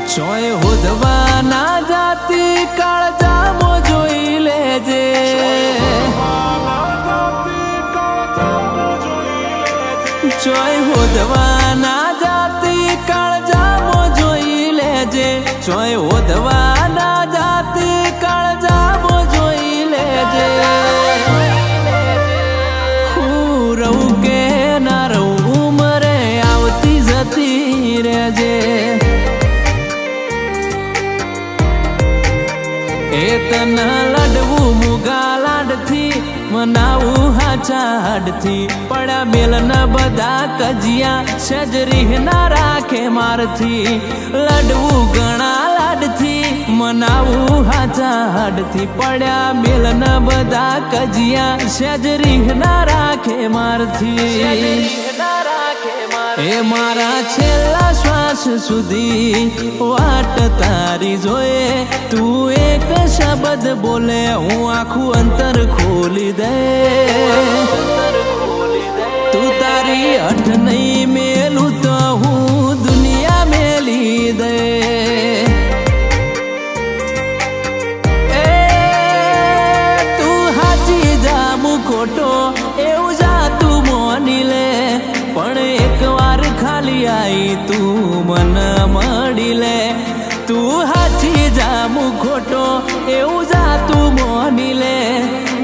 ચોય હોદવા ના જાતી કાળજામો જોઈ લેજે ચોય હોદવા ના જાતી કાળજામો જોઈ લેજે ચોય હોદવા ના જાતી કાળજામો જોઈ લેજે હું રહું કે ના રહું ઉંમરે આવતી જતી રહેજે એ તન લડવું મુગા લાડથી મનાવું હાચા હાડથી પડ્યા મેલ ન બધા કજિયા સજરીહ ના રાખે મારથી લડવું ઘણા લાડથી મનાવું હાચા હાડથી પડ્યા મેલ ન બધા કજિયા સજરીહ ના રાખે મારથી એ મારા છેલ્લા શ્વાસ સુધી વાટ તારી જોયે તું એક શબ્દ બોલે હું આખું અંતર ખોલી દે તું તારી અઠ નહીં મેલું તો હું દુનિયા મેલી દે તું હાચી જામું ખોટો એવું જાતું મોની લે પણ એક વાર ખાલી આઈ તું મન મળી લે તું હાચી જામું ખોટો એવું જાતું મોની લે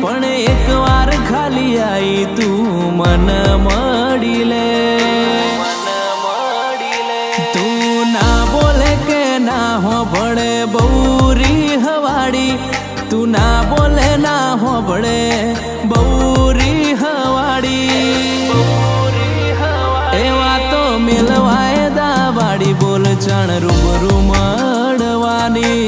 પણ એક વાર ખાલી આઈ તું મન મળી લે તું ના બોલે કે ના હોભળે બહુરી હવાડી તું ના બોલે ના હોભળે બહુરી હવાડી એવા તો મેલવાય દાવાડી બોલ ચણ રૂબરૂ મળવાની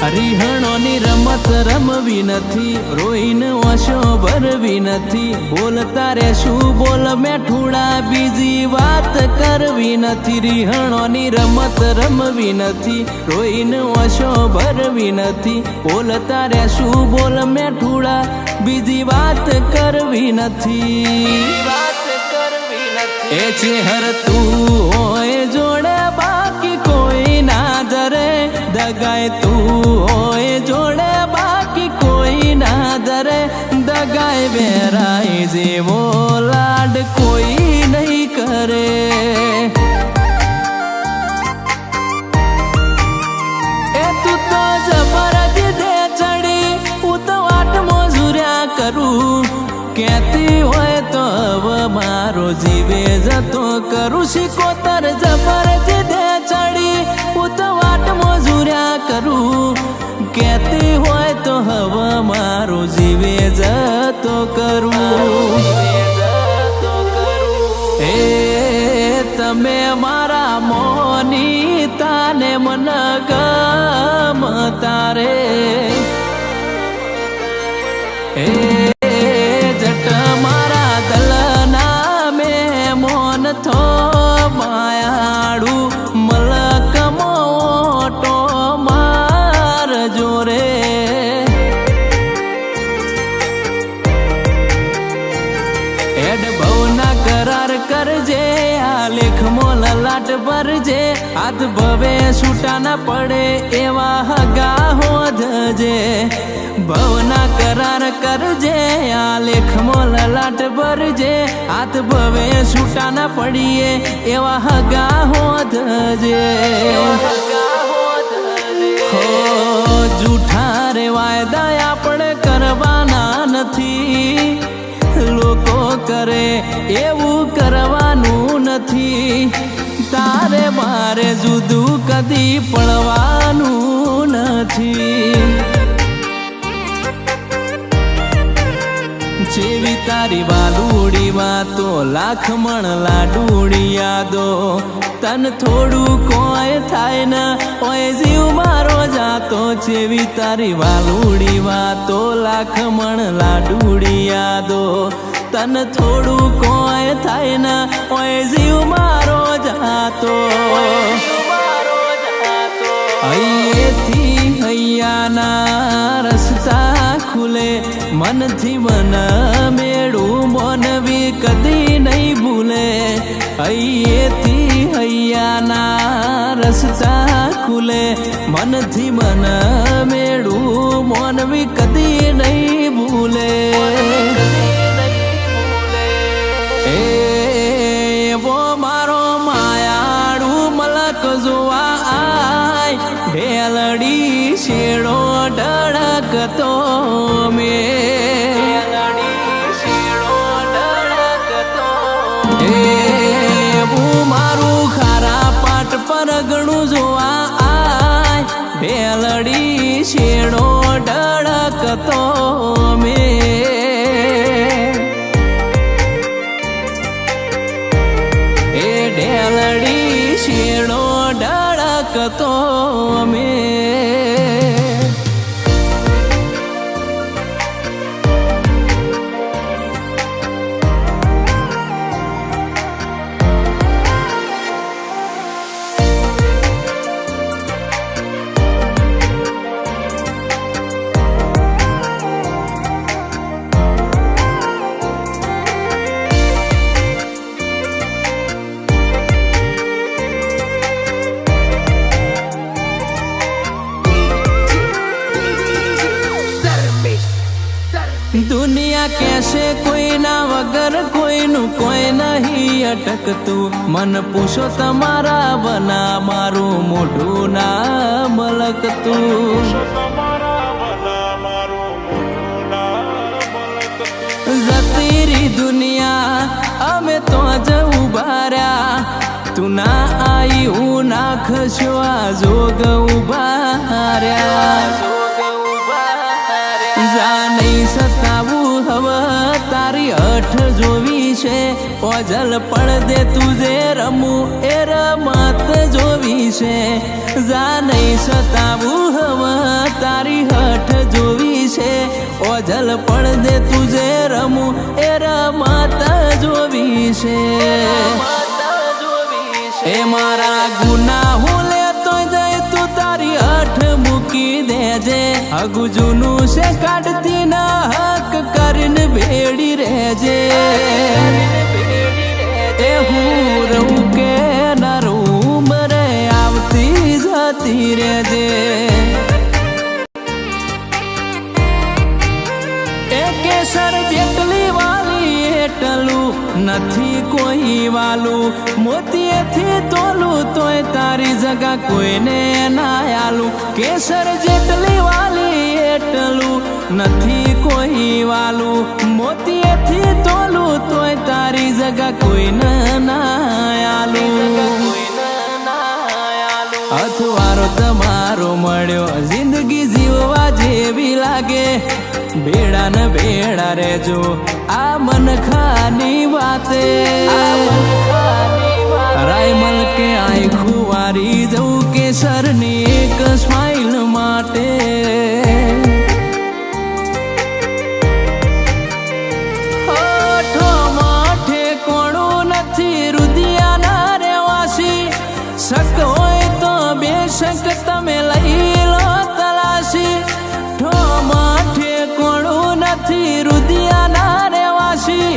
હરિહણોની રમત રમવી નથી રોઈને ઓશો ભરવી નથી બોલતા રહેશું બોલ મેઠુડા બીજી વાત કરવી નથી રિહણોની રમત રમવી નથી રોઈને ઓશો ભરવી નથી બોલતા રહેશું બોલ મેઠુડા બીજી વાત કરવી નથી એ ચેહર તું હોય જોડે બાકી કોઈ ના ધરે દગાય તું હોય જોડે બાકી કોઈ ના ધરે દગાય બેરાય જેવો લાડ કોઈ નહીં કરે એ તું તો જબરજી દે ચડી હું તો વાટ મોજુર્યા કરું કહેતી હોય તો હવે મારો જીવે જતો કરું શિકોતર જબરજી દે ચડી હું તો વાટ મોજુર્યા કરું કહેતી હોય તો હવે મારો જીવે જતો કરું એ તમે મારા મોની તાને મન ગમ તારે એ મારા દલના મેં મોન થો માયાડું મલક મોટો માર જોરે એડ ભવના કરાર કરજે આ લેખ મોલ લાટ ભરજે હાથ ભવે છૂટા ના પડે એવા હગા હોજે ભવના કરાર કરજે આ લેખ મોલ લાટ ભરજે હાથ ભવે છૂટા ના પડીએ એવા હગા હોજે હો જૂઠા રે વાયદા આપણે કરવાના નથી લોકો કરે એવું કરવાનું નથી તારે મારે જુદું કદી પડવાનું નથી જેવી તારી વાલુડી વાતો લાખ મણ લાડુડી યાદો તન થોડું કોઈ થાય ને ઓય જીવ મારો જાતો જેવી તારી વાલુડી વાતો લાખ મણ લાડુડી યાદો તન થોડું કોઈ થાય ને ઓય જીવ મારો જાતો અહીંથી હૈયાના રસ્તા ખુલે મનથી મન મેળું મોનવી કદી નહીં ભૂલે રસ્તા ખુલે મનથી મન મેળું મોનવી કદી નહીં ભૂલે એવો મારો માયાળું મલક જોવા આય ઢેલડી શેડો ડળકતો મારું ખારા પાટ પર ગણું જોવા આય ઢેલડી શેડો ડળકતો ઢેલડી શેડો ડળકતો दुनिया कैसे कोई ना वगर कोई नु कोई नहीं अटकतू मन पूछो तमारा बना मारू मोढू ना मलकतू जतीरी दुनिया अमे तो ज उभार्या तू ना आई हूँ ना खशो जोग उभार्या જા નહીં સતાવું હવે તારી હઠ જોવી છે ઓજલ પડદે તુજે રમું એ રમત જોવી છે જા નહીં સતાવું હવે તારી હઠ જોવી છે ઓજલ પડદે તુજે રમું એ રમત જોવી છે એ મારા ગુનાહો લેતો જાય તું તારી હઠ મૂકી દેજે હગુ જૂનું છે કાઢતી ના હક કરીને ભેડી રહેજે એ હું રહું કે ના રહું મરે આવતી જતી રહેજે એ કેસર જેટલી વાલી એટલું નથી કોઈ વાલું મોતીએથી તોલું તોય તારી જગા કોઈને ના આલું કેસર જેટલી વાલી એટલું નથી કોઈ વાલું મોતીએથી તોલું તોય તારી જગા કોઈને ના આલું અથવારો તમારો મળ્યો જિંદગી જીવવા જેવી લાગે ભેડા ને ભેડા રેજો આ મન ખાની વાતે રાયમલ કે આઈ ખુવારી જવું કેસરની એક સ્માઈલ માટે માઠે કોણું નથી રુદિયાના રેવાસી શક હોય તો બેશક તમે લઈ લો તલાશી માઠે કોણું નથી રુદિયાના રેવાસી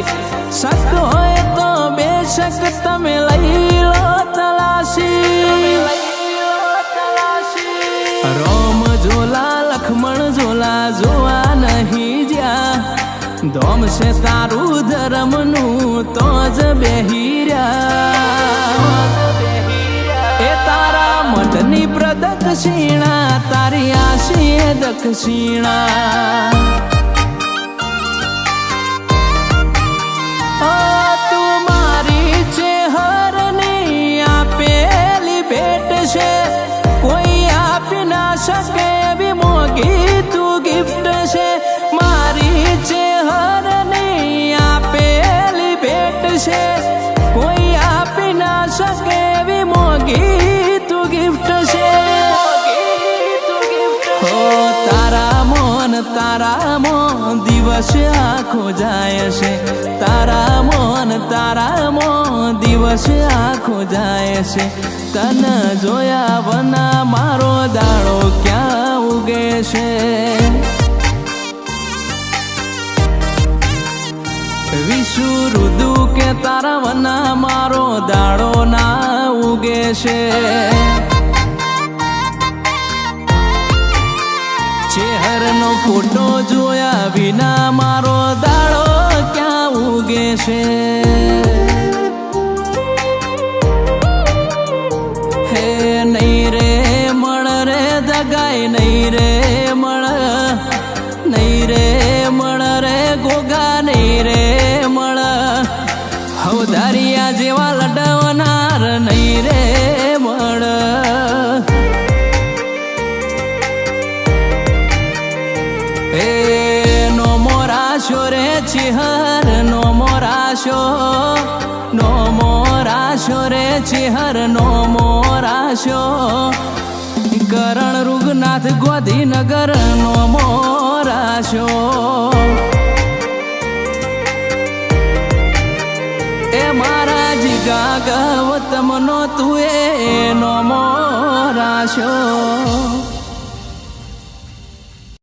શક હોય તો બેશક તમે લઈ લો તલાશી રોમ ઝોલા લખમણ ઝોલા જોવા નહીં જ્યાં ધોમ છે તારું ધર્મનું તો જ બેહીર્યા એ તારા મઠની પ્રદક્ષિણા તારી આશી દક્ષિણા તું મારી છે હરની આપેલી ભેટ છે કોઈ આપી ના શકે એવી મોગી તું ગિફ્ટ છે મારી છે હરની આપેલી ભેટ છે કોઈ આપી ના શકે એવી મોગી તું ગિફ્ટ છે હો તારા મોન દિવસ આખો જાય છે તારા મોન દિવસ આખો જાય છે તન જોયા વના મારો દાડો ક્યાં ઉગે છે વિશુરુદુ કે તારા વના મારો દાડો ના ઉગે છે ફોટો જોયા વિના મારો દાડો ક્યાં ઉગે છે હે નહીં રે મળ રે દગાઈ નહીં રે રે ગોગા નહીં રે મળ હવધારિયા જેવા લડવનાર નહીં રે મળ એ નો મોરાશો રે ચિહર નો મોરાશો રે ચિહર નો મોરાશો કરણ રૂગનાથ ગોધીનગર નો મોરાશો એ મારા જીગા ગૌતમ નો તું એ નો મોરાશો